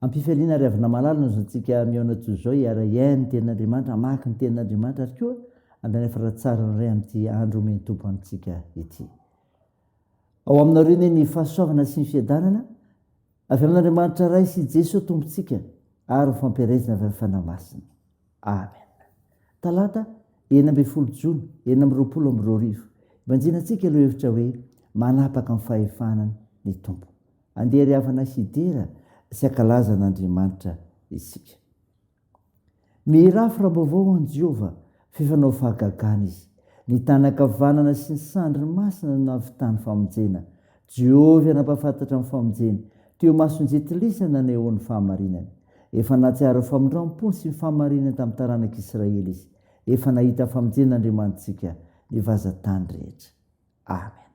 ampifaliana riavana malala no zantsika miaona toy zao iara-iainy ny tenin'andriamanitra amaky ny tenin'andriamanitra ary koa andany tsara ray amin'ity andro omeny tompo antsika ity. Ao aminareo ny fahasoavana sy ny fiadanana avy amin'andriamanitra ray sy Jesosy tompontsika ary fampiarezana avy amin'ny fanahy-masina. Amen. Talata 9 Jona 2020 ibanjinantsika aloha hevitra hoe manapaka ny fahefanana ny tompo. Andeha ry havana hidera sy ankalazan'Andriamanitra isika. Mirafy rambavao an Jehova fifanao fahagagana izy. Ny tanakavanana sy ny sandry masina no nahavitany famonjena. Jehova anapafantatra amin'ny famonjena. Teo masonjetilisana ny eo ny fahamarinany. Efa nahatsiaro famondram-pony sy ny fahamarinany tamin'ny taranak'Israely izy. Efa nahita famonjen'Andriamanitsika ny vazatany rehetra. Amen.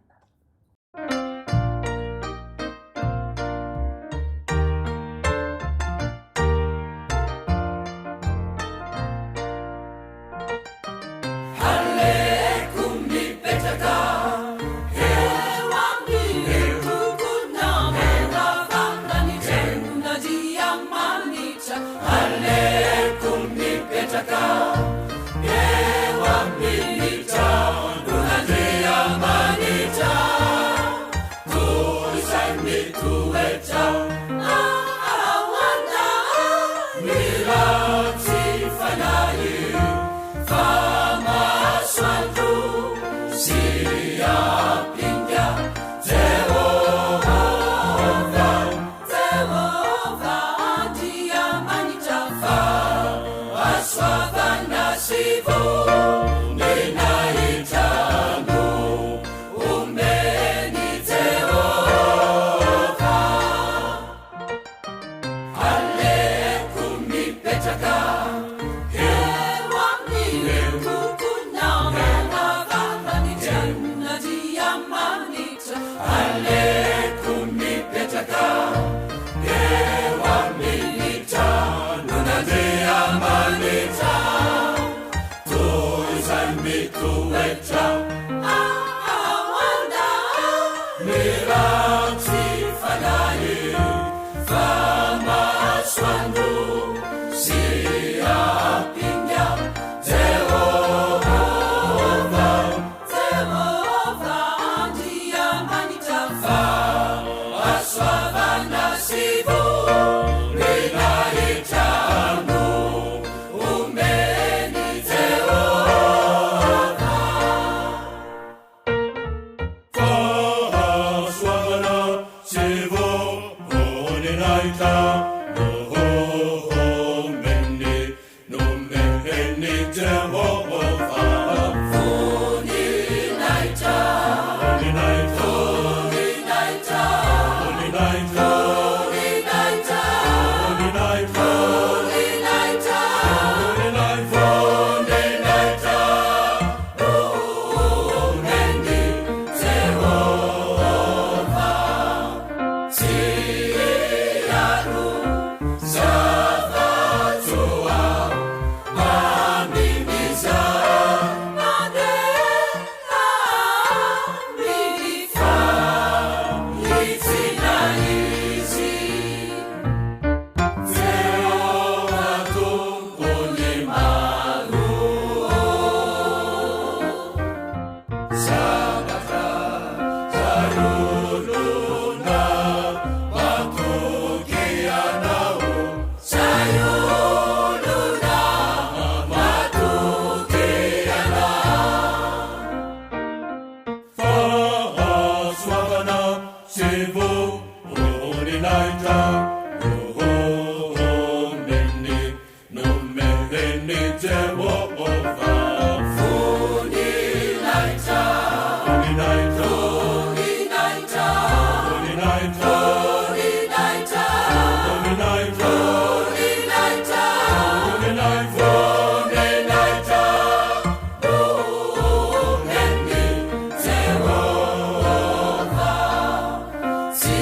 See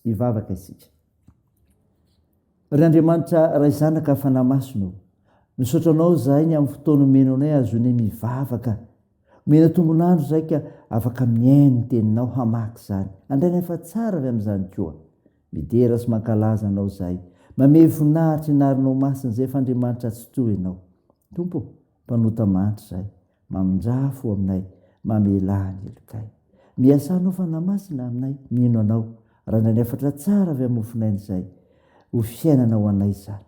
ivavaka isika. Ry Andriamanitra ray zanaka fanamasino, misaotranao zahay ny amin'ny fotoana omenonay azonay mivavaka. Mena tombonandro zay ka afaka miaino ny teninao hamaky zany. Andraina fa tsara avy amin'izany koa. Midera sy mankalaza anao zahay. Mame voninahitra inarinao masina zay fa Andriamanitra tsy toy ianao. Tompo, mpanota manitra zahay. Mamindrafo aminay, mamelà ny elokay. Miasanao fanamasina aminay, mino anao. Raha ndray efatra tsara avy amofonainy zay. Ho fiainanao anay zany.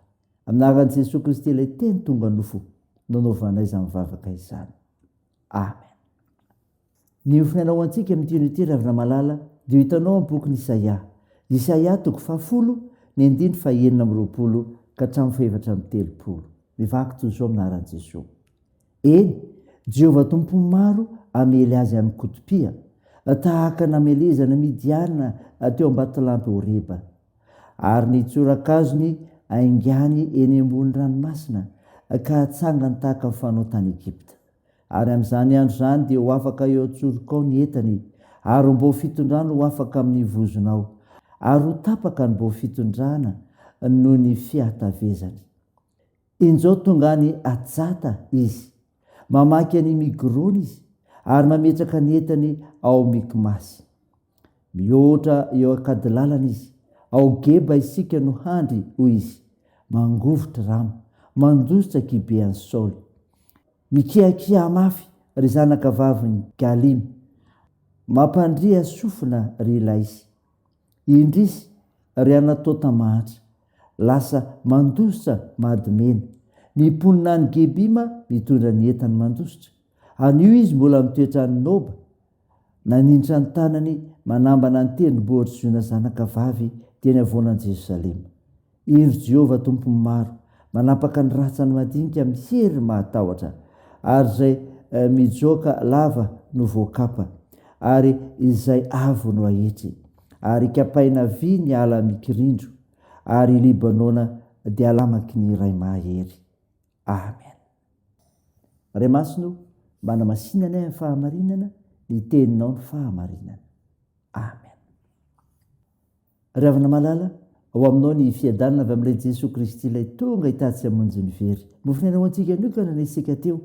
Aminaran'i Jesosy Kristy ilay teny tonga nofo, nanaovanay izany mivavaka izany. Amen. Ny ofinainao antsika amin'ny unité ravina malala dia hitanao amin'ny bokin'i Isaia. Isaia 10, ny 9:20 ka hatramin'ny 7:30. Mivaky toy izao aminaran'i Jesosy. Eny, Jehovah tompony maro amely azy amin'ny kotopia, tahaka namelezana Midiana teo am-batilampy Horeba. Ary ny tsorakazony aingany eny ambony ranomasina ka hatsangany tahaka ny fanao tany Egypta. Ary amin'izany andro zany dia ho afaka eo an-tsorokao ny entany, ary mbo fitondrana ho afaka amin'ny vozonao, ary ho tapaka ny mbo fitondrana noho ny fiatavezany. Injao tonga ny Atsata izy, mamaky any Migrony izy, ary mametraka ny entany ao Mikmasy. Mihoatra eo akadilalana izy, ao Geba isika no handry hoy izy, mangovotra rano, mandositra kibean'ny Saoly. Mikiakia mafy ry zanaka vaviny Galimy, mampandria sofina ry Laisy. Indrisy ry Anatota mahantra, lasa mandositra madimena. Ny mponina ny Gebima mitondra ny entany mandositra. Anio izy mbola mitoetra ny Noba, nanindra ny tanany manambana ny tendrombohitra zoina zanaka vavy teny avoanan'i Jerosalema. Indro Jehovah tompony maro, manapaka ny ratsany madinika mihery mahatahotra, ary izay mijoka lava no voakapa, ary izay avo no ahetry, ary kapaina vy ny ala mikirindro, ary Libanona dia alamaky ny ray mahery. Amen. Ray masino, manamasinana ny fahamarinana, ny teninao ny fahamarinana. Amen. Ry havana malala, ao aminao ny fiadanana avy amin'ilay Jesosy Kristy ilay tonga hitady sy hamonjy ny very. Mofinainao antsika nio ka nanisika teo,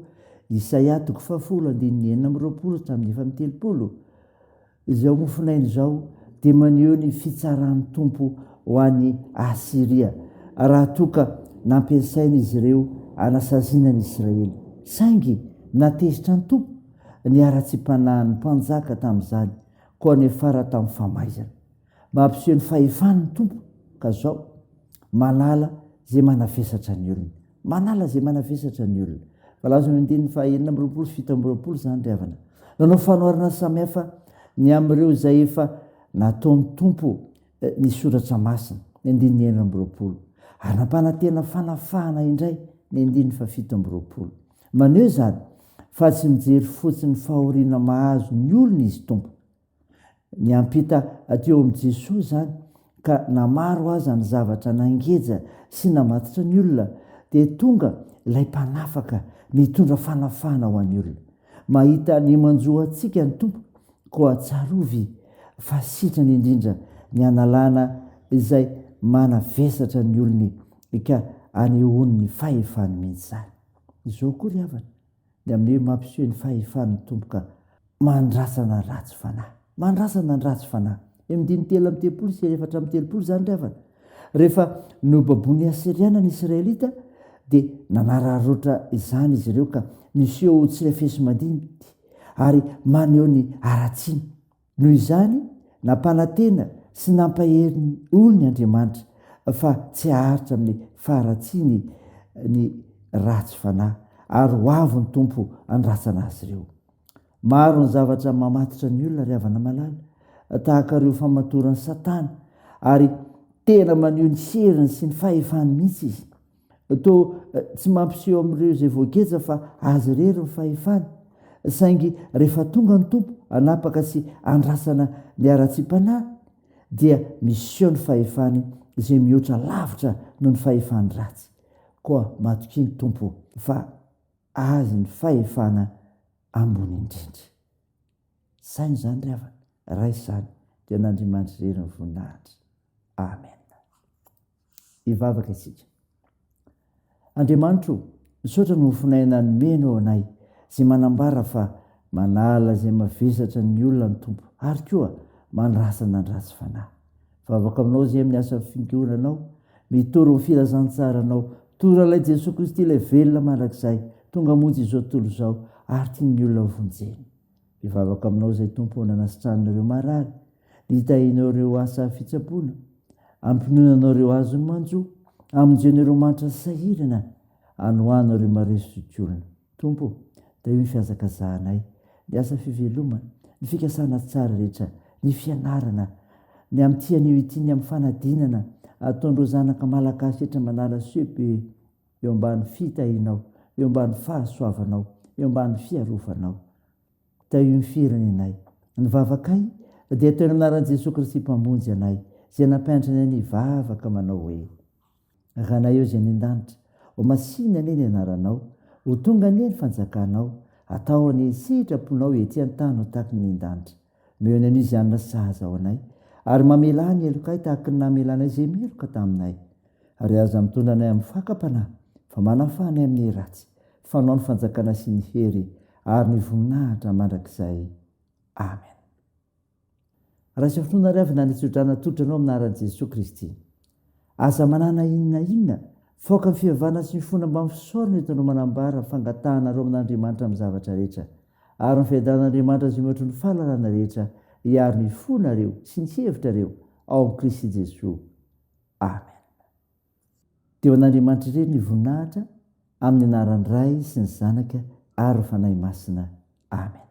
Isaia 10:20-30 izao mofinainy izao dia maneho ny fitsaran'ny tompo ho an'ny Asiria, raha toka nampiasainy izy ireo anasaziana ny Israely. Saingy natezitra ny tompo ny ara-tsim-panahin'ny mpanjaka tamin'izany, koa ny fara tamin'ny famaizana. Mampiseho ny fahefany ny tompo ka zao manala zay manafesatra ny olona. Manala zay manafesatra ny olona. Valazo ny 19:7 zany ry havana. Nanao fanoharana samihafa ny amin'ireo izay efa nataon'ny tompo ny soratra masina, ny 19:20. Ary nampanantena fanafahana indray, ny 19:7. Maneho zany fa tsy mijery fotsiny fahoriana mahazo ny olona izy tompo. Ny ampita teo amin'i Jesosy zany ka namaro aza ny zavatra nangeja sy namatitra ny olona, dia tonga ilay mpanafaka mitondra fanafahana ho an'ny olona. Mahita ny manjoa antsika ny tompo, koa tsarovy fa sitrany indrindra ny analana izay manavesatra ny olony ka anehoany ny fahefany mihitsy zany. Izao koa ry havana, ny amin'ny mampiseho ny fahefany tompo ka mandrasana ratsy fanahy. Mandrasana ny ratsy fanahy. 3:30 zany ry havana. Rehefa nobabony Asiriana ny Israelita, dia nanararotra izany izy ireo ka miseho tsy lefesy madiniky, ary maneho ny aratsiny. Noho izany nampanantena sy nampahery ny olony Andriamanitra fa tsy aharitra amin'ny faharatsiny ny ratsy fanahy, ary ho avo ny tompo andrasana azy ireo. Maro ny zavatra mamatitra ny olona ry havana malala, tahaka ireo famatoran'ny Satana, ary tena maneho ny heriny sy ny fahefany mihitsy izy. Toa tsy mampiseho amin'ireo izay voageja fa azy irery ny fahefany, saingy rehefa tonga ny tompo anapaka sy andrasana ny ara-tsim-panahy, dia miseho ny fahefany izay mihoatra lavitra noho ny fahefany ratsy. Koa matoky ny tompo fa azy ny fahefana ambony indrindra. Sainy zany ry havana, ray izany dia n'Andriamanitra irery ny voninahitra. amen. Ivavaka isika. Andriamanitro, misaotra ny mofinaina nomena anay zay manambara fa manala zay mavesatra ny olona ny tompo ary koa mandrasa nandrasy fanahy. Vavaka aminao zay amin'ny asa fingonanao, mitory ny filazantsaranao, toralay Jesosy Kristy ilay velona mandrakizay tonga monjy izao tontolo izao ary tia ny olona vonjeny. Mivavaka aminao zay tompo nanasitranareo marary, nitahinareo asa fitsaboana, ampinonanareo azo ny manjo, amonjenareo manitra sahirana, anohanareo maresokolona. Tompo, dia io ny fiazakazahanay, ny asa fivelomana, ny fikasana tsara rehetra, ny fianarana, ny amitian'io ity, ny amin'ny fanadinana, ataondreo zanaka malagasy etra manala sebe eo ambany fitahinao, eo ambany fahasoavanao, eo ambany fiarovanao. Da io ny firenenay, ny vavakay dia teo anaran'i Jesosy Kristy mpamonjy anay, zay nampiandrana ny vavaka manao hoe: rahanay eo zay ny-danitra, ho masina anie ny anaranao, ho tonga anie ny fanjakanao, atao any sitraponao ety an-tany ho tahaka ny danitra. Meo ny anio izy anona sahaza ao anay, ary mamela ny elokay tahaka ny namelanay zay meloka taminay. Ary aza mitondra anay amin'ny fakapanahy, fa manafanay amin'ny ratsy, fanao ny fanjakana sy ny hery ary ny voninahitra mandrakizay. Amen. Raha sy fotoana ry avy na nitsodrana totranao aminaran'i Jesosy Kristy, aza manana inona foka ny fihavana sy ny fona mba misaorana entinao manambara fangatahanareo amin'Andriamanitra amin'ny zavatra rehetra, ary ny fiadan'Andriamanitra zay mihoatra ny fahalalana rehetra hiary ny fonareo sy ny hevitrareo ao amin'i Kristy Jesosy. Amen. Teo an'Andriamanitra irery ny voninahitra amin'ny anaran'ny Ray sy ny Zanaka ary ny Fanahy Masina. Amen.